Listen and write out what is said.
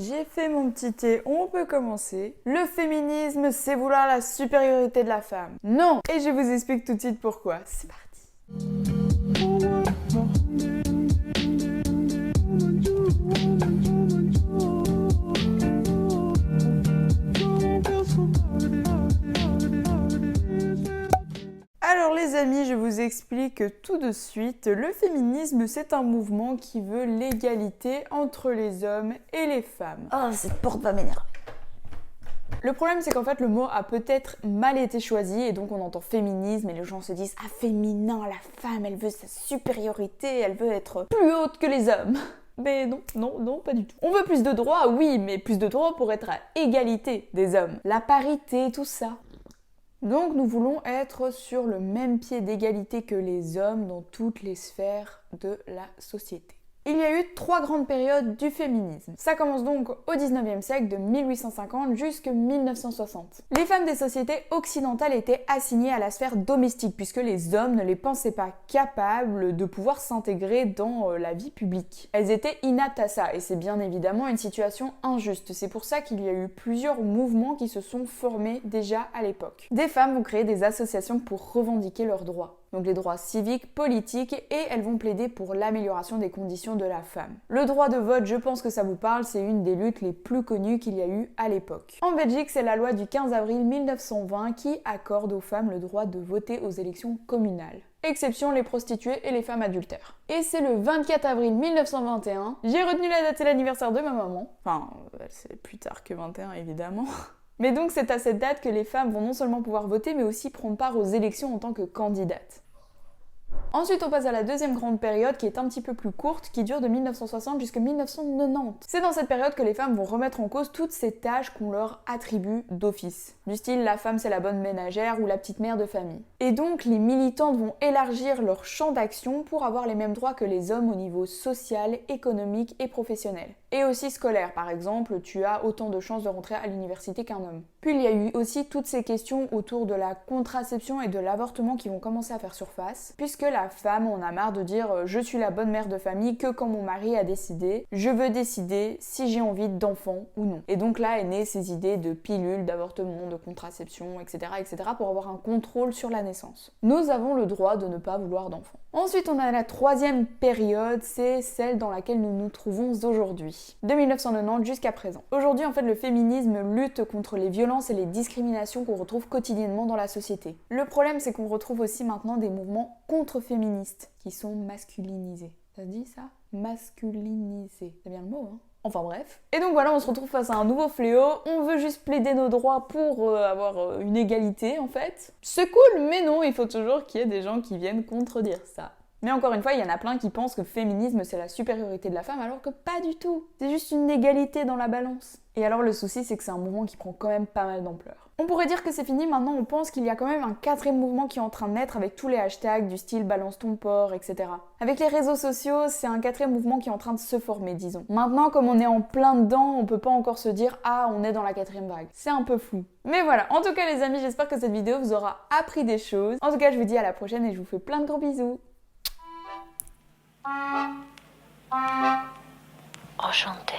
J'ai fait mon petit thé, on peut commencer. Le féminisme, c'est vouloir la supériorité de la femme. Non! Et je vous explique tout de suite pourquoi. C'est parti. Alors les amis, je vous explique tout de suite. Le féminisme, c'est un mouvement qui veut l'égalité entre les hommes et les femmes. Oh, cette porte va m'énerver. Le problème, c'est qu'en fait, le mot a peut-être mal été choisi et donc on entend féminisme et les gens se disent « Ah, féminin, la femme, elle veut sa supériorité, elle veut être plus haute que les hommes !» Mais non, pas du tout. On veut plus de droits, oui, mais plus de droits pour être à égalité des hommes. La parité, tout ça. Donc nous voulons être sur le même pied d'égalité que les hommes dans toutes les sphères de la société. Il y a eu 3 grandes périodes du féminisme. Ça commence donc au 19e siècle, de 1850 jusqu'à 1960. Les femmes des sociétés occidentales étaient assignées à la sphère domestique puisque les hommes ne les pensaient pas capables de pouvoir s'intégrer dans la vie publique. Elles étaient inaptes à ça et c'est bien évidemment une situation injuste. C'est pour ça qu'il y a eu plusieurs mouvements qui se sont formés déjà à l'époque. Des femmes vont créer des associations pour revendiquer leurs droits. Donc les droits civiques, politiques, et elles vont plaider pour l'amélioration des conditions de la femme. Le droit de vote, je pense que ça vous parle, c'est une des luttes les plus connues qu'il y a eu à l'époque. En Belgique, c'est la loi du 15 avril 1920 qui accorde aux femmes le droit de voter aux élections communales. Exception les prostituées et les femmes adultères. Et c'est le 24 avril 1921, j'ai retenu la date, c'est l'anniversaire de ma maman. Enfin, c'est plus tard que 21 évidemment. Mais donc c'est à cette date que les femmes vont non seulement pouvoir voter, mais aussi prendre part aux élections en tant que candidates. Ensuite, on passe à la deuxième grande période qui est un petit peu plus courte, qui dure de 1960 jusqu'à 1990. C'est dans cette période que les femmes vont remettre en cause toutes ces tâches qu'on leur attribue d'office. Du style, la femme c'est la bonne ménagère ou la petite mère de famille. Et donc, les militantes vont élargir leur champ d'action pour avoir les mêmes droits que les hommes au niveau social, économique et professionnel. Et aussi scolaire, par exemple, tu as autant de chances de rentrer à l'université qu'un homme. Puis il y a eu aussi toutes ces questions autour de la contraception et de l'avortement qui vont commencer à faire surface, puisque la femme en a marre de dire « je suis la bonne mère de famille que quand mon mari a décidé, je veux décider si j'ai envie d'enfant ou non ». Et donc là est née ces idées de pilules, d'avortement, de contraception, etc., pour avoir un contrôle sur la naissance. Nous avons le droit de ne pas vouloir d'enfant. Ensuite, on a la troisième période, c'est celle dans laquelle nous nous trouvons aujourd'hui, de 1990 jusqu'à présent. Aujourd'hui, en fait, le féminisme lutte contre les violences et les discriminations qu'on retrouve quotidiennement dans la société. Le problème, c'est qu'on retrouve aussi maintenant des mouvements contre-féministes qui sont masculinisés. Ça se dit ça? Masculinisés. C'est bien le mot, hein? Enfin bref. Et donc voilà, on se retrouve face à un nouveau fléau, on veut juste plaider nos droits pour avoir une égalité en fait. C'est cool, mais non, il faut toujours qu'il y ait des gens qui viennent contredire ça. Mais encore une fois, il y en a plein qui pensent que le féminisme c'est la supériorité de la femme alors que pas du tout. C'est juste une égalité dans la balance. Et alors le souci c'est que c'est un mouvement qui prend quand même pas mal d'ampleur. On pourrait dire que c'est fini, maintenant on pense qu'il y a quand même un 4e mouvement qui est en train de naître avec tous les hashtags du style balance ton porc, etc. Avec les réseaux sociaux, c'est un 4e mouvement qui est en train de se former, disons. Maintenant, comme on est en plein dedans, on peut pas encore se dire « Ah, on est dans la 4e vague ». C'est un peu flou. Mais voilà, en tout cas les amis, j'espère que cette vidéo vous aura appris des choses. En tout cas, je vous dis à la prochaine et je vous fais plein de gros bisous. Enchantée.